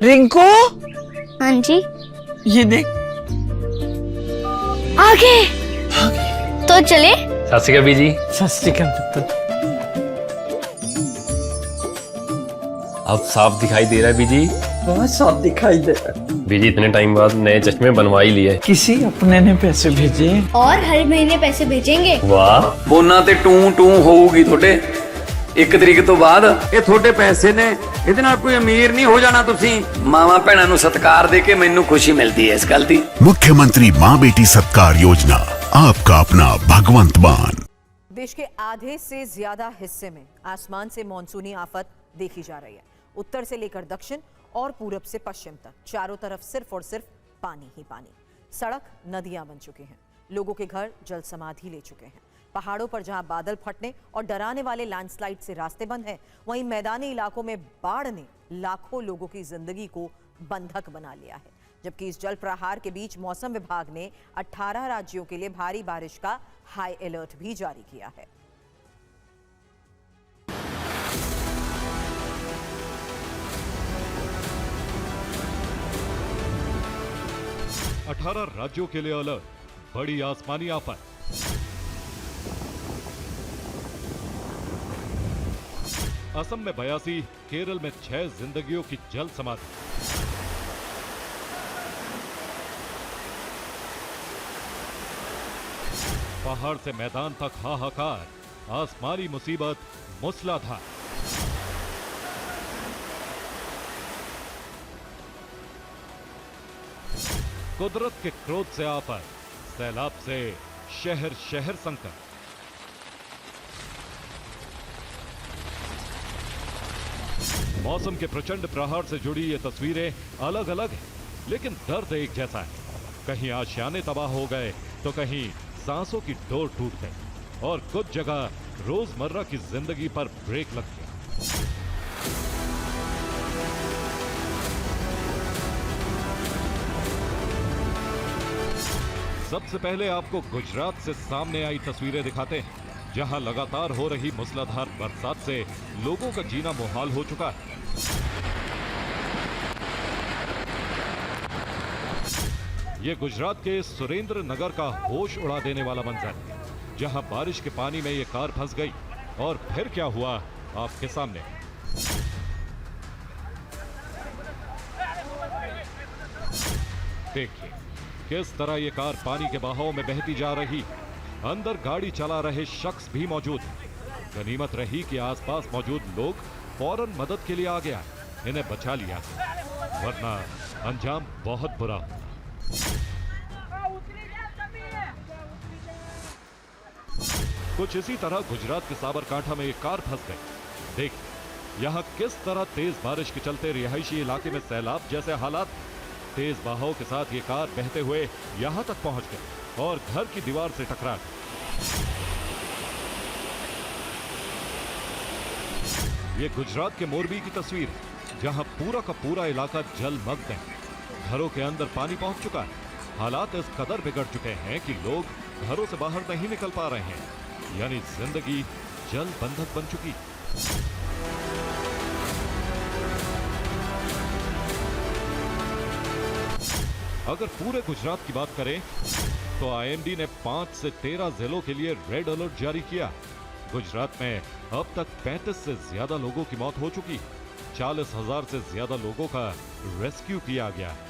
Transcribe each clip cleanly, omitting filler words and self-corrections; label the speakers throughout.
Speaker 1: रिंकू,
Speaker 2: हाँ जी,
Speaker 1: ये देख।
Speaker 2: आगे तो चले।
Speaker 3: सत श्री अकाल बीजी।
Speaker 1: सत श्री अकाल पुत्र।
Speaker 3: अब साफ दिखाई दे रहा है बीजी।
Speaker 1: बहुत साफ दिखाई दे रहा है।
Speaker 3: बीजी इतने टाइम बाद नए चश्मे बनवा ही लिए।
Speaker 1: किसी अपने ने पैसे भेजे
Speaker 2: और हर महीने पैसे भेजेंगे।
Speaker 3: वाह।
Speaker 4: बोना ते टू टू होगी थोड़े 1 तरीक तो बाद ये थोड़े पैसे ने ਇਹਦੇ ਨਾਲ कोई अमीर नहीं हो जाना तुसी मावा भैणा ਨੂੰ सत्कार दे के मैनू खुशी मिलती है इस गल दी।
Speaker 5: मुख्यमंत्री माँ बेटी सत्कार योजना, आपका अपना भगवंत मान।
Speaker 6: देश के आधे से ज्यादा हिस्से में आसमान से मानसूनी आफत देखी जा रही है। उत्तर से लेकर दक्षिण और पूरब से पश्चिम तक चारों तरफ सिर्फ और सिर्फ पानी ही पानी। सड़क नदियां बन चुके हैं, लोगों के घर जल समाधि ले चुके हैं। पहाड़ों पर जहां बादल फटने और डराने वाले लैंडस्लाइड से रास्ते बंद हैं, वहीं मैदानी इलाकों में बाढ़ ने लाखों लोगों की जिंदगी को बंधक बना लिया है। जबकि इस जल प्रहार के बीच मौसम विभाग ने 18 राज्यों के लिए भारी बारिश का हाई अलर्ट भी जारी किया है।
Speaker 7: अठारह राज्यों के लिए अलर्ट, बड़ी आसमानी आफत। असम में 82, केरल में 6 जिंदगियों की जल समाधि। पहाड़ से मैदान तक हाहाकार, आसमानी मुसीबत मूसलाधार। कुदरत के क्रोध से आफत, सैलाब से शहर शहर संकट। मौसम के प्रचंड प्रहार से जुड़ी ये तस्वीरें अलग अलग हैं, लेकिन दर्द एक जैसा है। कहीं आशियाने तबाह हो गए तो कहीं सांसों की डोर टूट गई और कुछ जगह रोजमर्रा की जिंदगी पर ब्रेक लग गया। सबसे पहले आपको गुजरात से सामने आई तस्वीरें दिखाते हैं, जहां लगातार हो रही मूसलाधार बरसात से लोगों का जीना मुहाल हो चुका है। ये गुजरात के सुरेंद्र नगर का होश उड़ा देने वाला मंजर है, जहां बारिश के पानी में ये कार फंस गई और फिर क्या हुआ आपके सामने। देखिए किस तरह ये कार पानी के बहाव में बहती जा रही। अंदर गाड़ी चला रहे शख्स भी मौजूद है। गनीमत रही कि आसपास मौजूद लोग फौरन मदद के लिए आ गया, इन्हें बचा लिया, वरना अंजाम बहुत बुरा होता। कुछ इसी तरह गुजरात के साबरकांठा में एक कार फंस गई। देखिए यहाँ किस तरह तेज बारिश के चलते रिहायशी इलाके में सैलाब जैसे हालात। तेज बहाव के साथ ये कार बहते हुए यहां तक पहुंच गई और घर की दीवार से टकरा गई। ये गुजरात के मोरबी की तस्वीर है, जहां पूरा का पूरा इलाका जलमग्न है। घरों के अंदर पानी पहुंच चुका है। हालात इस कदर बिगड़ चुके हैं कि लोग घरों से बाहर नहीं निकल पा रहे हैं, यानी जिंदगी जल बंधक बन चुकी। अगर पूरे गुजरात की बात करें तो आईएमडी ने 5 से 13 जिलों के लिए रेड अलर्ट जारी किया। गुजरात में अब तक 35 से ज्यादा लोगों की मौत हो चुकी। 40,000 से ज्यादा लोगों का रेस्क्यू किया गया है।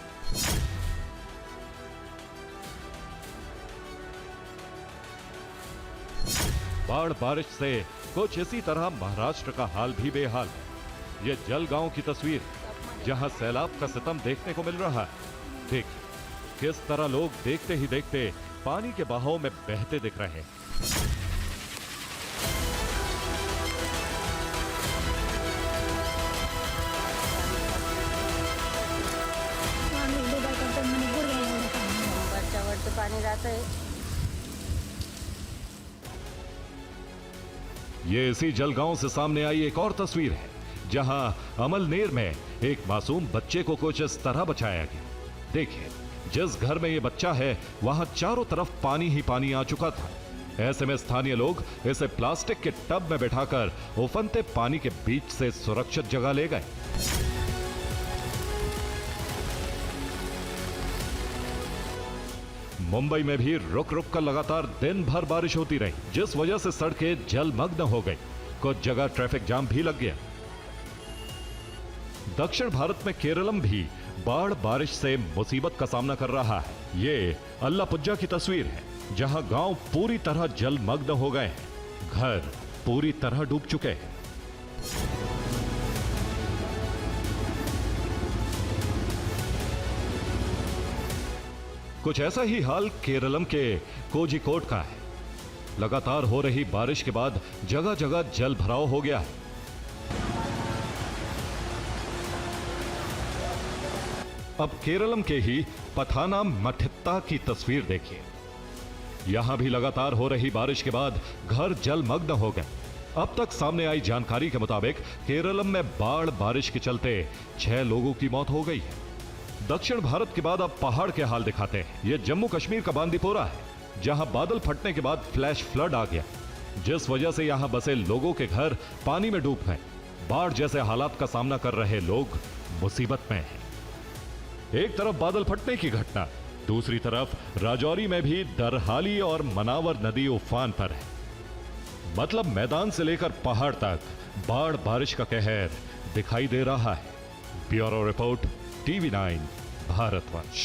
Speaker 7: बाढ़ बारिश से कुछ इसी तरह महाराष्ट्र का हाल भी बेहाल है। ये जलगांव की तस्वीर, जहां सैलाब का सितम देखने को मिल रहा है। देखिए किस तरह लोग देखते ही देखते पानी के बहाव में बहते दिख रहे हैं।
Speaker 2: पानी जाता है।
Speaker 7: ये इसी जलगांव से सामने आई एक और तस्वीर है, जहां अमलनेर में एक मासूम बच्चे को कुछ इस तरह बचाया गया। देखिए जिस घर में ये बच्चा है वहां चारों तरफ पानी ही पानी आ चुका था। ऐसे में स्थानीय लोग इसे प्लास्टिक के टब में बिठाकर उफनते पानी के बीच से सुरक्षित जगह ले गए। मुंबई में भी रुक रुक कर लगातार दिन भर बारिश होती रही, जिस वजह से सड़कें जलमग्न हो गई। कुछ जगह ट्रैफिक जाम भी लग गया। दक्षिण भारत में केरलम भी बाढ़ बारिश से मुसीबत का सामना कर रहा है। ये अल्लापुझा की तस्वीर है, जहां गांव पूरी तरह जलमग्न हो गए हैं, घर पूरी तरह डूब चुके हैं। कुछ ऐसा ही हाल केरलम के कोझिकोड का है। लगातार हो रही बारिश के बाद जगह जगह जल भराव हो गया है। अब केरलम के ही पथानामथिट्टा की तस्वीर देखिए। यहां भी लगातार हो रही बारिश के बाद घर जलमग्न हो गए। अब तक सामने आई जानकारी के मुताबिक केरलम में बाढ़ बारिश के चलते 6 लोगों की मौत हो गई है। दक्षिण भारत के बाद अब पहाड़ के हाल दिखाते हैं। यह जम्मू कश्मीर का बांदीपोरा है, जहां बादल फटने के बाद फ्लैश फ्लड आ गया, जिस वजह से यहां बसे लोगों के घर पानी में डूब गए। बाढ़ जैसे हालात का सामना कर रहे लोग मुसीबत में हैं। एक तरफ बादल फटने की घटना, दूसरी तरफ राजौरी में भी दरहाली और मनावर नदी उफान पर है। मतलब मैदान से लेकर पहाड़ तक बाढ़ बारिश का कहर दिखाई दे रहा है। Bureau report, TV9 भारतवंश।